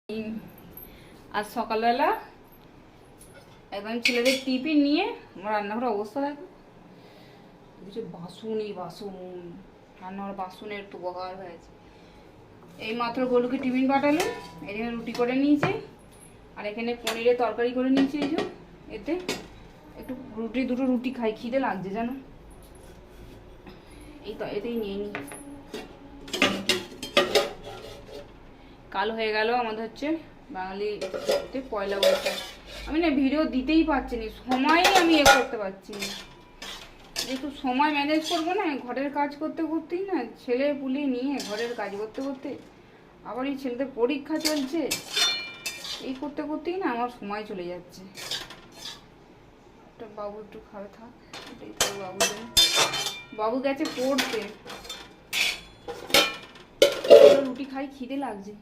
আজ সকালবেলা একদম ছেলেদের টিফিন নিয়ে আমার রান্নাঘরের অবস্থা দেখো, কিছু বাসনই বাসন, রান্নাঘর বাসনের একটু বগার হয়েছে। এই মাত্র গোলুকে টিফিন পাঠালো, এখানে রুটি করে নিয়েছে আর এখানে পনিরের তরকারি করে নিয়েছে। এই যে এতে একটু দুটো রুটি খাই, খিদে লাগছে জানো, এই তো এতেই নিয়ে নিই। কাল হয়ে গেল আমাদের হচ্ছে বাঙালিতে পয়লা বৈশাখ। আমি না ভিডিও দিতেই পারছি না, সময়ই আমি করতে পারছি না। একটু সময় ম্যানেজ করবো না, ঘরের কাজ করতে করতেই না, ছেলে পুলে নিয়ে ঘরের কাজ করতে করতে, আবার এই ছেলেদের পরীক্ষা চলছে, এই করতে করতেই না আমার সময় চলে যাচ্ছে। একটা বাবু একটু খাবে, থাক এটাই তো বাবু, বাবু গেছে পড়তে। রুটি খাই, খিদে লাগছে,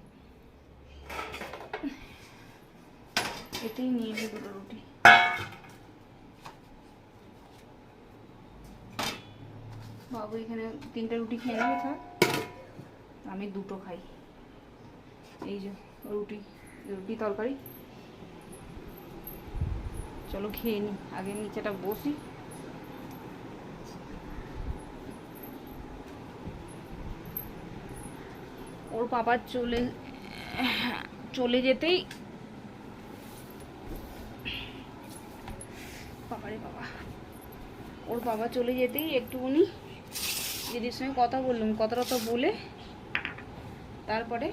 এতেই নিয়ে নিই দুটো রুটি। বাবু এখানে 3টে রুটি খেয়ে নেবে, থাক আমি দুটো খাই। এই যে রুটি রুটি তরকারি, চলো খেয়ে নিই, আগে নিচেটা বসি। ওর বাবা চলে যেতেই, বাবারে বাবা, ওর বাবা চলে যেতেই একটুখানি দিদির সঙ্গে কথা বললাম, কথাটা তো বলে তারপরে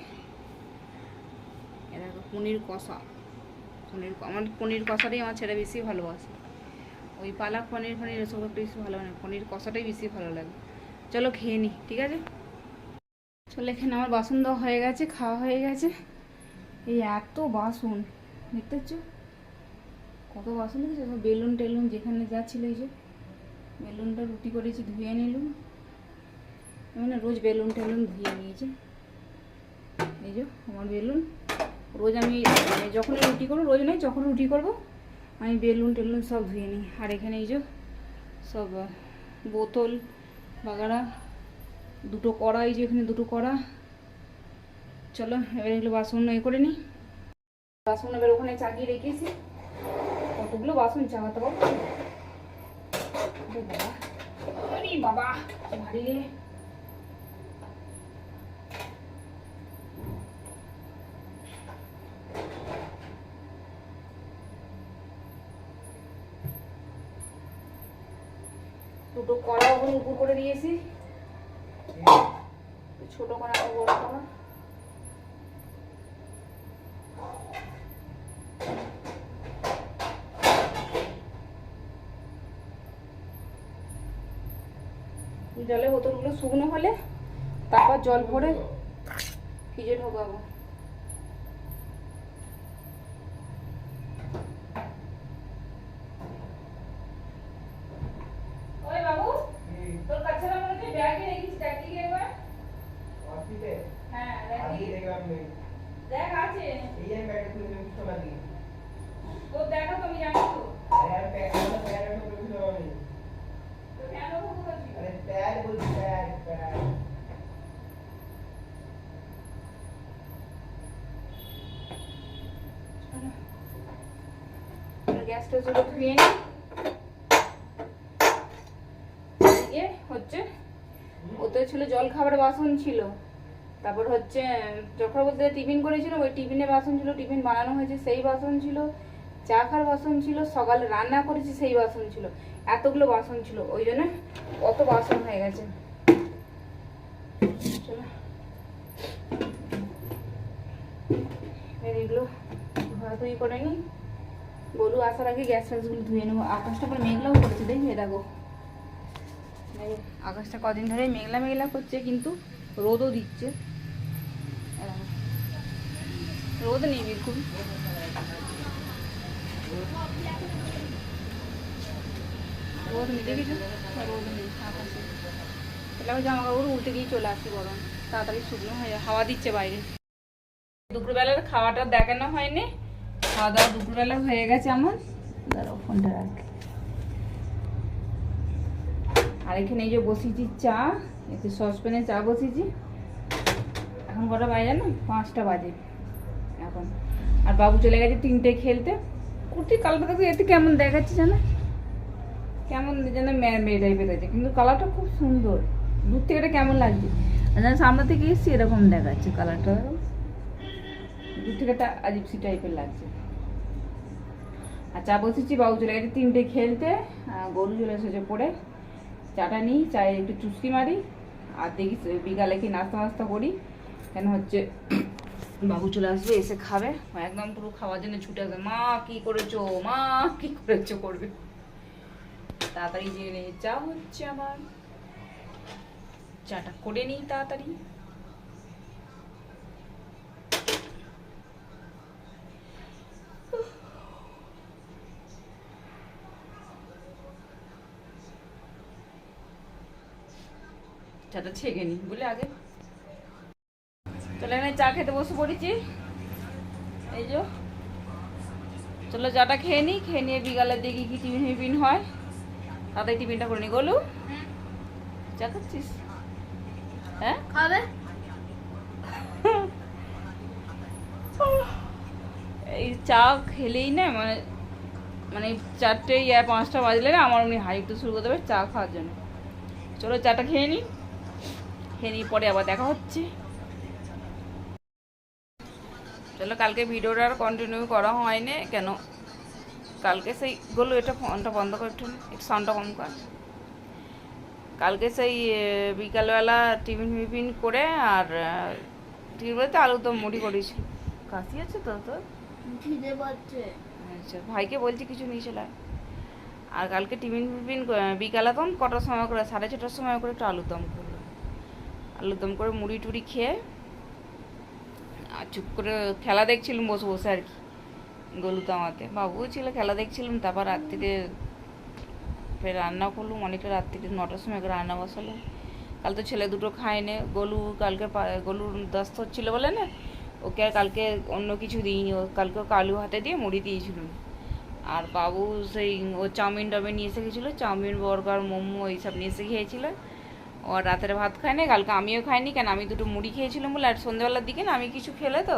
দেখো পনির কষা, আমার পনির কষাটাই আমার ছেলে বেশি ভালোবাসে। ওই পালাক পনির এসব একটু বেশি ভালো লাগে, পনির কষাটাই বেশি ভালো লাগে। চলো খেয়ে নিই, ঠিক আছে। চলো এখানে আমার বাসন দেওয়া হয়ে গেছে, খাওয়া হয়ে গেছে। এই এত বাসন দেখতে পাচ্ছ, কত বাসন দেখেছো, বেলুন টেলুন যেখানে যা ছিল, এই যে বেলুনটা রুটি করেছি ধুয়ে নিলাম, মানে রোজ বেলুন টেলুন ধুয়ে নিয়েছে। এই যে আমার বেলুন, রোজ আমি যখনই রুটি করবো, রোজ নয় যখন রুটি করবো আমি বেলুন টেলুন সব ধুয়ে নিই। আর এখানে এই যে সব বোতল বাগারা, দুটো কড়া, এই যে এখানে দুটো কড়া। চলো এবার এগুলো বাসন করে নিই। বাসন এবার ওখানে চাগিয়ে রেখেছি, কতগুলো বাসন চাগাতে পারবো। বাবা, আরে বাবা ভারী রে। দুটো কড়া ওখানে উপর করে দিয়েছি, ছোট কড়া আর বড় কড়া। জলের বোতলগুলো শুকনো হলে তারপর জল ভরে ফ্রিজে ঢোকাবো। ওই বাবু, তোর কাছে না মনে হচ্ছে ব্যাগে রেখেছিস, দেখ কি একবার। অফিসে? হ্যাঁ দেখলাম, দেখ আছে এই আমি ব্যাগে খুলে দিলাম, কিছু না দিয়ে তো দেখো, তুমি জানো তো আরে প্যাক করতে প্যাক করতে কিছু হবে না তো কেন বলছিস? আরে প্যাক বলছি, প্যাক গ্যাসটা জোরে ধুয়ে নিই। এদিকে হচ্ছে ওতে ছিল জল খাবার বাসন ছিল, তারপর হচ্ছে যখন বলতে টিফিন করেছিল ওই টিফিনে বাসন ছিল, টিফিন বানানো হয়েছে সেই বাসন ছিল, চা খাওয়ার বাসন ছিল, সকালে রান্না করেছি সেই বাসন ছিল, এতগুলো বাসন ছিল, ওই জন্য অত বাসন হয়ে গেছে। চলো এগুলো ধোয়াধুয়ি করে নিই, গরু আসার আগে গ্যাস ফ্যাসগুলো ধুয়ে নেবো। আকাশটা পরে মেঘলাও করেছে, দেখি দেখো আকাশটা কদিন ধরে মেঘলা মেঘলা করছে, কিন্তু রোদও দিচ্ছে, রোদ নেই বিলকুল। রোদ নেই দেখেছো, রোদ নেই আকাশে। তাহলে আমি জামা কাপড় উল্টে দিয়ে চলে আসি, গরম তাড়াতাড়ি শুকনো হয়ে হাওয়া দিচ্ছে বাইরে। দুপুরবেলার খাওয়াটা দেখানো হয়নি, খাওয়া দাওয়া দুপুরবেলা হয়ে গেছে আমার। দাঁড়াও ফোনটা রাখি। আর এখানে এই যে বসিয়েছি চা, এতে সসপ্যানে চা বসিয়েছি। এখন কটা বাজে না, 5টা বাজে। এখন। আর বাবু চলে গেছে 3টে খেলতে। কুর্তির কালারটা দেখো এতে কেমন দেখাচ্ছে জানো, কেমন যেন মেয়ে টাইপের আছে, কিন্তু কালারটা খুব সুন্দর। দূর থেকে এটা কেমন লাগছে আর যেন সামনে থেকে এসছি এরকম দেখাচ্ছে কালারটা, দূর থেকে একটা আজিপসি টাইপের লাগছে। আর চা বসেছি, বাবু চলে গেছে 3টে খেলতে, গরু চলে এসেছে পড়ে। চাটা নিই, চায়ে একটু চুস্কি মারি, আর দেখি বিকালে কি নাস্তা নাস্তা করি। কেন হচ্ছে বাবু চলে আসবে, এসে খাবে, একদম পুরো খাওয়ার জন্য ছুটে আসবে, মা কি করেছো, মা কি করেছো করবে। তাড়াতাড়ি জেনে চা হচ্ছে আমার, চাটা করে নিই তাড়াতাড়ি। চাটা ছেঁকে নিই বলে আগে। চলে চা খেতে বসে পড়েছি, এই যে। চলো চাটা খেয়ে নিই, খেয়ে নিয়ে বিকালে দেখি কি টিফিন ফিফিন হয়, তাড়াতাড়ি টিফিনটা করে নি। গোলু চা খাচ্ছিস? হ্যাঁ খাবে। এই চা খেলেই না মানে মানে 4টে 5টা বাজলে না আমার উনি হাইটু শুরু করতে হবে চা খাওয়ার জন্য। চলো চাটা খেয়ে নিই, খেয়ে নিই পরে আবার দেখা হচ্ছে। চলো কালকে ভিডিওটা আর কন্টিনিউ করা হয়নি, কেন কালকে সেই গোলু এটা ফোনটা বন্ধ করে একটু সাউন্ডটা কম কর। কালকে সেই বিকালবেলা টিফিন ফিফিন করে আর টিফিন বলতে আলুদম মুড়ি করেছিল। কাশি আছে তো তোর? খিদে পাচ্ছে। আচ্ছা ভাইকে বলছি কিছু নিয়ে চলে আয়। আর কালকে টিফিন ফিফিন বিকালে তখন কটার সময় করে 6:30টার সময় করে একটু আলুদম করলো, আলুদম করে মুড়ি টুড়ি খেয়ে আর চুপ করে খেলা দেখছিলাম বসে বসে আর কি। গলু তো আমাতে বাবুও ছিল, খেলা দেখছিলাম। তারপর রাত্রিতে ফের রান্না করলুম, অনেকটা রাত্রিতে 9টার সময় করে রান্না বসালাম। কাল তো ছেলে দুটো খায়নি, গলু কালকে গলুর দস্ত হচ্ছিলো বলে না, ওকে আর কালকে অন্য কিছু দিইনি, ও কালকে ওকে আলু হাতে দিয়ে মুড়ি দিয়েছিলাম। আর বাবু সেই ও চাউমিন টাউমিন নিয়ে এসে গেছিলো, চাউমিন বার্গার মোমো এইসব নিয়ে এসে খেয়েছিল। ও আর রাতের ভাত খায়নি, কালকে আমিও খাইনি, কেন আমি দুটো মুড়ি খেয়েছিলাম বলে। আর সন্ধ্যেবেলার দিকে না আমি কিছু খেলে তো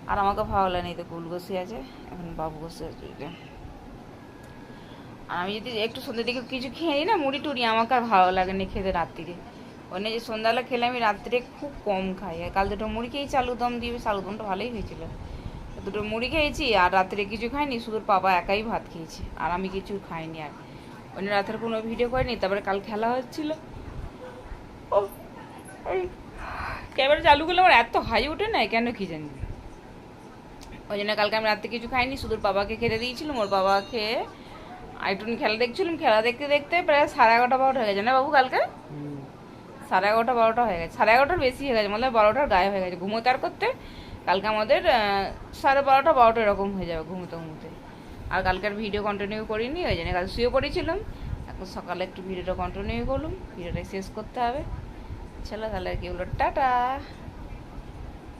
আর আমাকে ভালো লাগে, তো গোল বসে আছে, এখন বাবু বসে আছে। আর আমি যদি একটু সন্ধ্যের দিকে কিছু খেয়ে নিই না মুড়ি টুড়ি, আমাকে আর ভালো লাগে না খেতে রাত্রিরে। ওই যে সন্ধ্যাবেলা খেলে আমি রাত্রিরে খুব কম খাই। আর কাল দুটো মুড়ি খেয়েছি আলুদম দিয়ে, আলুদমটা ভালোই হয়েছিল। দুটো মুড়ি খেয়েছি আর রাত্রে কিছু খাইনি, শুধু বাবা একাই ভাত খেয়েছি আর আমি কিছু খাইনি। আর অন্য রাতের কোনো ভিডিও করিনি। তারপরে কাল খেলা হচ্ছিল, ও ক্যামেরা চালু করলে আমার এত হাই ওঠে না কেন কি জানি। ওই জন্য কালকে আমি রাত্রে কিছু খাইনি, শুধু বাবাকে খেতে দিয়েছিলাম। ওর বাবা খেয়ে আইটুন খেলা দেখছিলাম, খেলা দেখতে দেখতে প্রায় 11:30 12টা হয়ে গেছে না বাবু? কালকে 11:30 12টা হয়ে গেছে, 11:30টার বেশি হয়ে গেছে, মানে 12টার গায়ে হয়ে গেছে ঘুমোতে আর করতে। কালকে আমাদের 12:30 12টা এরকম হয়ে যাবে ঘুমোতে ঘুমোতে। আর কালকের ভিডিও কন্টিনিউ করিনি, ওই জন্য কাল শুয়ে পড়েছিলাম। এখন সকালে একটু ভিডিওটা কন্টিনিউ করলাম, ভিডিওটা শেষ করতে হবে। চলো তাহলে কি হলো, টাটা।